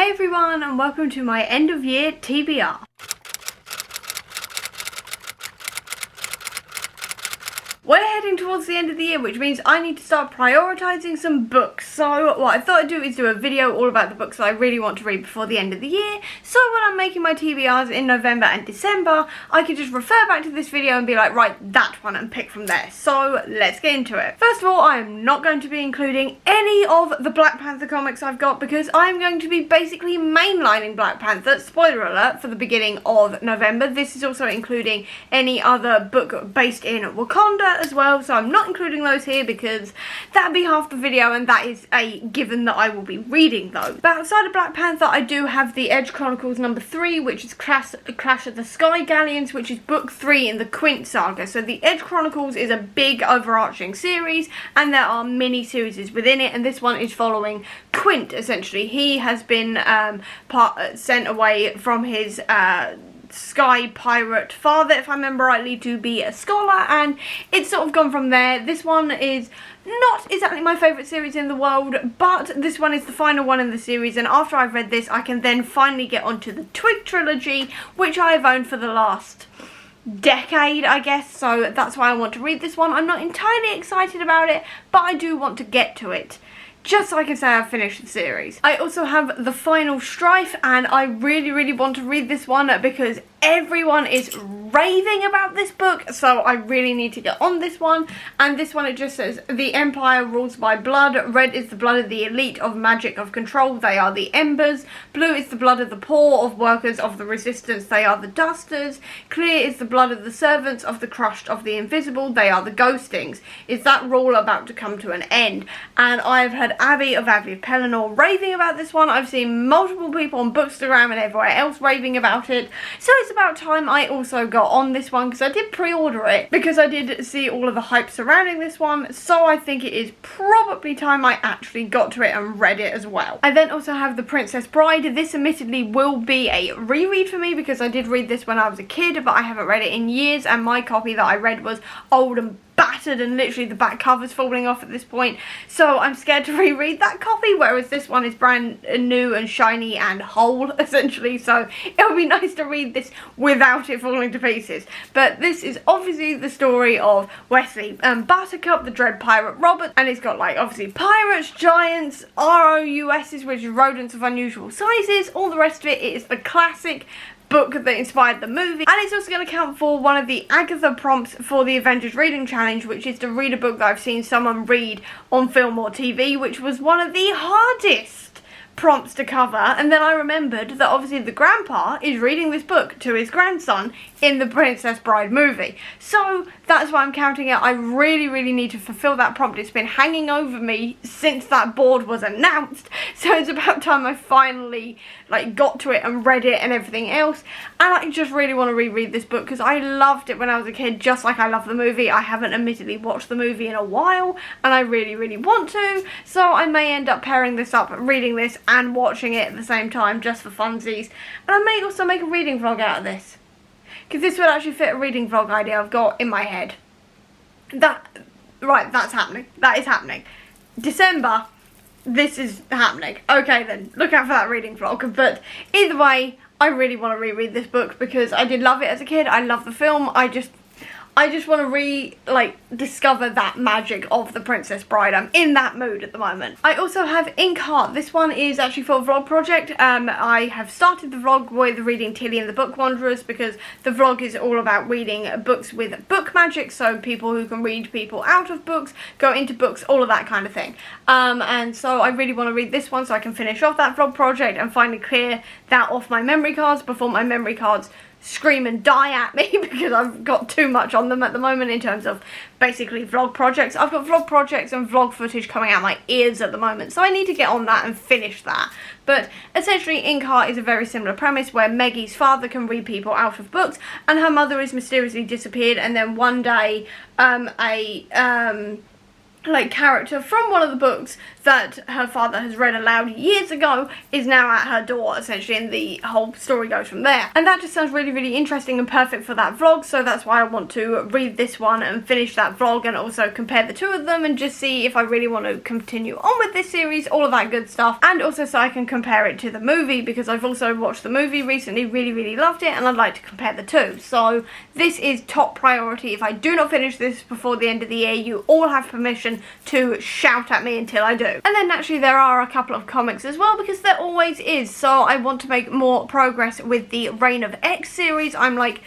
Hey everyone, and welcome to my end of year TBR. We're heading towards the end of the year, which means I need to start prioritising some books. So what I thought I'd do is do a video all about the books that I really want to read before the end of the year. So when I'm making my TBRs in November and December, I can just refer back to this video and be like, right, that one, and pick from there. So let's get into it. First of all, I am not going to be including any of the Black Panther comics I've got because I'm going to be basically mainlining Black Panther. Spoiler alert for the beginning of November. This is also including any other book based in Wakanda as well, so I'm not including those here because that'd be half the video, and that is a given that I will be reading though. But outside of Black Panther, I do have the Edge Chronicles #3, which is Clash of the Sky Galleons, which is book 3 in the Quint saga. So the Edge Chronicles is a big overarching series, and there are mini series within it, and this one is following Quint essentially. He has been sent away from his sky pirate father, if I remember rightly, to be a scholar, and it's sort of gone from there. This one is not exactly my favourite series in the world, but this one is the final one in the series, and after I've read this I can then finally get onto the Twig trilogy, which I have owned for the last decade, I guess, so that's why I want to read this one. I'm not entirely excited about it, but I do want to get to it, just so I can say I've finished the series. I also have the Final Strife, and I really want to read this one because everyone is raving about this book, so I really need to get on this one. And this one, it just says, the Empire rules by blood. Red is the blood of the elite of magic of control. They are the Embers. Blue is the blood of the poor, of workers of the resistance. They are the Dusters. Clear is the blood of the servants of the crushed, of the invisible. They are the Ghostings. Is that rule about to come to an end? And I've heard Abby of Pelennor raving about this one. I've seen multiple people on Bookstagram and everywhere else raving about it, so it's about time I also got on this one, because I did pre-order it because I did see all of the hype surrounding this one, so I think it is probably time I actually got to it and read it as well. I then also have The Princess Bride. This admittedly will be a reread for me because I did read this when I was a kid, but I haven't read it in years, and my copy that I read was old and battered and literally the back cover's falling off at this point, so I'm scared to reread that copy, whereas this one is brand new and shiny and whole essentially, so it would be nice to read this without it falling to pieces. But this is obviously the story of Wesley Buttercup, the Dread Pirate Robert, and it's got like obviously pirates, giants, ROUSs, which is rodents of unusual sizes, all the rest of it. It is the classic book that inspired the movie, and it's also going to count for one of the Agatha prompts for the Avengers Reading Challenge, which is to read a book that I've seen someone read on film or TV, which was one of the hardest prompts to cover. And then I remembered that obviously the grandpa is reading this book to his grandson in the Princess Bride movie, so that's why I'm counting it. I really need to fulfill that prompt. It's been hanging over me since that board was announced, so it's about time I finally like got to it and read it and everything else. And I just really want to reread this book because I loved it when I was a kid, just like I love the movie. I haven't admittedly watched the movie in a while, and I really want to, so I may end up pairing this up, reading this and watching it at the same time just for funsies. And I may also make a reading vlog out of this, because this would actually fit a reading vlog idea I've got in my head. Right, that's happening. That is happening. December, this is happening. Okay then, look out for that reading vlog. But either way, I really want to reread this book because I did love it as a kid. I love the film. I just want to discover that magic of The Princess Bride. I'm in that mood at the moment. I also have Inkheart. This one is actually for a vlog project. I have started the vlog with reading Tilly and the Book Wanderers because the vlog is all about reading books with book magic, so people who can read people out of books, go into books, all of that kind of thing. And so I really want to read this one so I can finish off that vlog project and finally clear that off my memory cards before my memory cards scream and die at me because I've got too much on them at the moment in terms of basically vlog projects. I've got vlog projects and vlog footage coming out my ears at the moment, so I need to get on that and finish that. But essentially Inkheart is a very similar premise where Maggie's father can read people out of books, and her mother is mysteriously disappeared, and then one day like character from one of the books that her father has read aloud years ago is now at her door, essentially, and the whole story goes from there. And that just sounds really, really interesting and perfect for that vlog, so that's why I want to read this one and finish that vlog and also compare the two of them and just see if I really want to continue on with this series, all of that good stuff, and also so I can compare it to the movie, because I've also watched the movie recently, really, really loved it, and I'd like to compare the two. So this is top priority. If I do not finish this before the end of the year, you all have permission to shout at me until I do. And then naturally there are a couple of comics as well, because there always is. So I want to make more progress with the Reign of X series. I'm like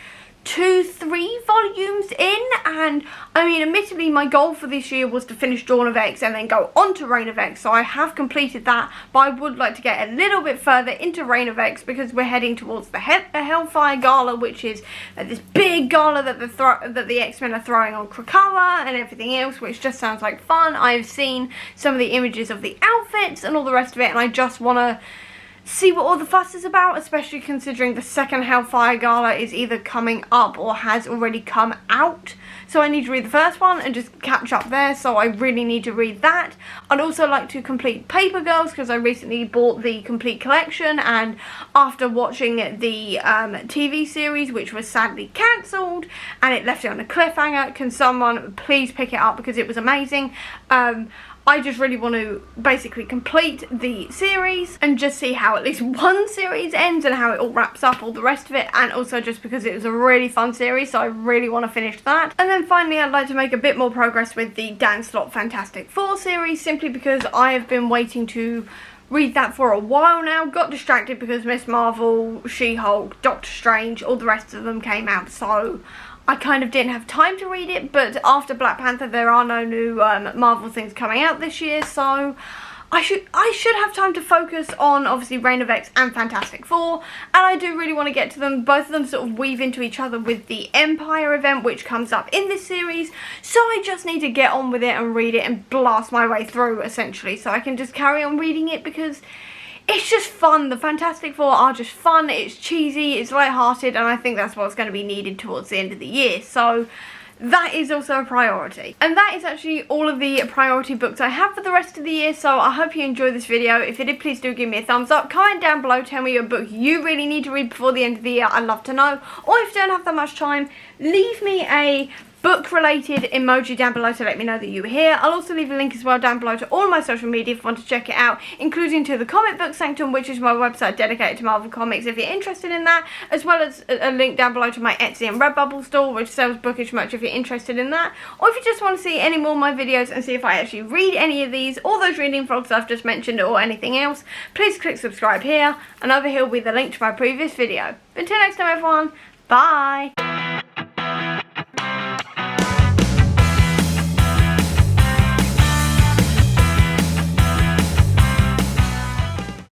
2-3 volumes in, and I mean, admittedly my goal for this year was to finish Dawn of X and then go on to Reign of X, so I have completed that, but I would like to get a little bit further into Reign of X because we're heading towards the Hellfire Gala, which is this big gala that the X-Men are throwing on Krakoa and everything else, which just sounds like fun. I've seen some of the images of the outfits and all the rest of it, and I just want to see what all the fuss is about, especially considering the second Hellfire Gala is either coming up or has already come out. So I need to read the first one and just catch up there, so I really need to read that. I'd also like to complete Paper Girls because I recently bought the complete collection, and after watching the TV series, which was sadly cancelled and it left it on a cliffhanger, can someone please pick it up because it was amazing. I just really want to basically complete the series and just see how at least one series ends and how it all wraps up, all the rest of it, and also just because it was a really fun series, so I really want to finish that. And then finally I'd like to make a bit more progress with the Dan Slott Fantastic Four series, simply because I have been waiting to read that for a while now. Got distracted because Miss Marvel, She-Hulk, Doctor Strange, all the rest of them came out, so I kind of didn't have time to read it. But after Black Panther there are no new Marvel things coming out this year, so I should have time to focus on obviously Reign of X and Fantastic Four, and I do really want to get to them. Both of them sort of weave into each other with the Empire event, which comes up in this series, so I just need to get on with it and read it and blast my way through, essentially, so I can just carry on reading it because it's just fun. The Fantastic Four are just fun, it's cheesy, it's lighthearted, and I think that's what's going to be needed towards the end of the year. So that is also a priority. And that is actually all of the priority books I have for the rest of the year, so I hope you enjoyed this video. If you did, please do give me a thumbs up. Comment down below, tell me your book you really need to read before the end of the year. I'd love to know. Or if you don't have that much time, leave me a book-related emoji down below to let me know that you were here. I'll also leave a link as well down below to all my social media if you want to check it out, including to the Comic Book Sanctum, which is my website dedicated to Marvel Comics if you're interested in that, as well as a link down below to my Etsy and Redbubble store, which sells bookish merch if you're interested in that. Or if you just want to see any more of my videos and see if I actually read any of these, or those reading vlogs I've just mentioned, or anything else, please click subscribe here, and over here will be the link to my previous video. Until next time everyone, bye!